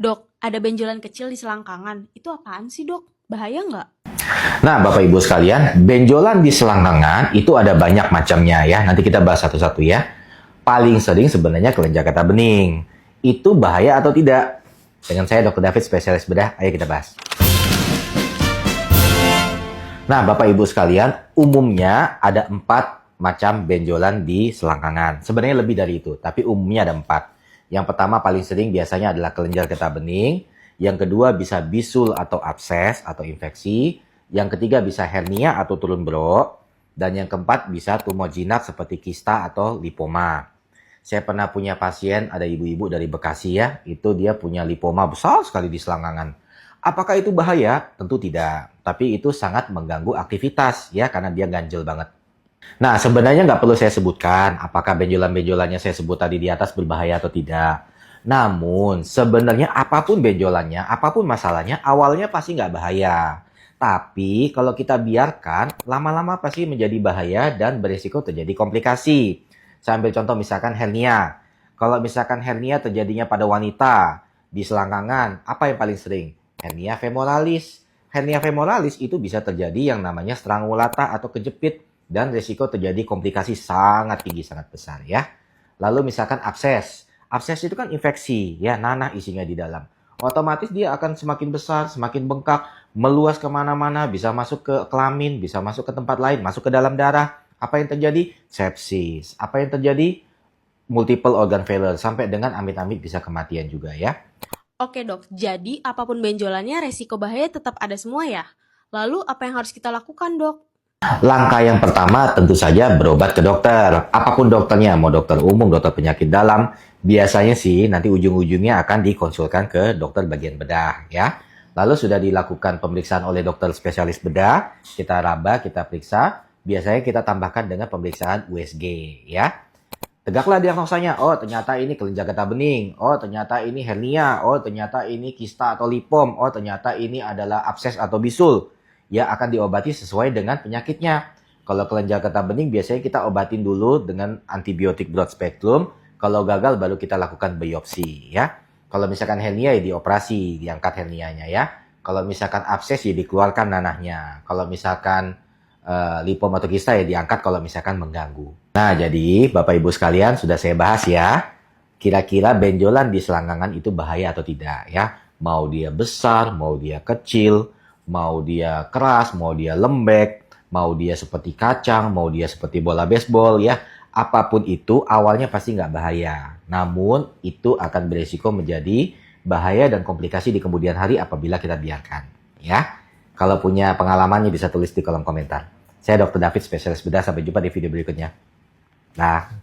Dok, ada benjolan kecil di selangkangan. Itu apaan sih, Dok? Bahaya nggak? Nah, Bapak Ibu sekalian, benjolan di selangkangan itu ada banyak macamnya ya. Nanti kita bahas satu-satu ya. Paling sering sebenarnya kelenjar getah bening. Itu bahaya atau tidak? Dengan saya Dr. David, spesialis bedah. Ayo kita bahas. Nah, Bapak Ibu sekalian, umumnya ada 4 macam benjolan di selangkangan. Sebenarnya lebih dari itu, tapi umumnya ada 4. Yang pertama paling sering biasanya adalah kelenjar getah bening. Yang kedua bisa bisul atau abses atau infeksi. Yang ketiga bisa hernia atau turun bro. Dan yang keempat bisa tumor jinak seperti kista atau lipoma. Saya pernah punya pasien, ada ibu-ibu dari Bekasi ya. Itu dia punya lipoma besar sekali di selangkangan. Apakah itu bahaya? Tentu tidak. Tapi itu sangat mengganggu aktivitas ya, karena dia ganjel banget. Nah, sebenarnya nggak perlu saya sebutkan apakah benjolan-benjolannya saya sebut tadi di atas berbahaya atau tidak. Namun, sebenarnya apapun benjolannya, apapun masalahnya, awalnya pasti nggak bahaya. Tapi, kalau kita biarkan, lama-lama pasti menjadi bahaya dan berisiko terjadi komplikasi. Saya ambil contoh misalkan hernia. Kalau misalkan hernia terjadinya pada wanita, di selangkangan, apa yang paling sering? Hernia femoralis. Hernia femoralis itu bisa terjadi yang namanya strangulata atau kejepit. Dan risiko terjadi komplikasi sangat tinggi, sangat besar ya. Lalu misalkan abses. Abses itu kan infeksi, ya nanah isinya di dalam. Otomatis dia akan semakin besar, semakin bengkak, meluas kemana-mana, bisa masuk ke kelamin, bisa masuk ke tempat lain, masuk ke dalam darah. Apa yang terjadi? Sepsis. Apa yang terjadi? Multiple organ failure, sampai dengan amit-amit bisa kematian juga ya. Oke, Dok. Jadi, apapun benjolannya, resiko bahaya tetap ada semua ya? Lalu, apa yang harus kita lakukan, Dok? Langkah yang pertama tentu saja berobat ke dokter. Apapun dokternya, mau dokter umum, dokter penyakit dalam, biasanya sih nanti ujung-ujungnya akan dikonsulkan ke dokter bagian bedah ya. Lalu sudah dilakukan pemeriksaan oleh dokter spesialis bedah, kita raba, kita periksa, biasanya kita tambahkan dengan pemeriksaan USG ya. Tegaklah diagnosanya, oh ternyata ini kelenjar getah bening, oh ternyata ini hernia, oh ternyata ini kista atau lipom, oh ternyata ini adalah abses atau bisul. Ya akan diobati sesuai dengan penyakitnya. Kalau kelenjar getah bening biasanya kita obatin dulu dengan antibiotik broad spectrum. Kalau gagal baru kita lakukan biopsi ya. Kalau misalkan hernia ya dioperasi, diangkat hernianya ya. Kalau misalkan abses ya dikeluarkan nanahnya. Kalau misalkan lipom atau kista ya diangkat kalau misalkan mengganggu. Nah, jadi Bapak Ibu sekalian sudah saya bahas ya. Kira-kira benjolan di selangkangan itu bahaya atau tidak ya. Mau dia besar, mau dia kecil, mau dia keras, mau dia lembek, mau dia seperti kacang, mau dia seperti bola baseball ya. Apapun itu awalnya pasti nggak bahaya. Namun itu akan beresiko menjadi bahaya dan komplikasi di kemudian hari apabila kita biarkan ya. Kalau punya pengalamannya bisa tulis di kolom komentar. Saya Dr. David, spesialis bedah. Sampai jumpa di video berikutnya. Nah.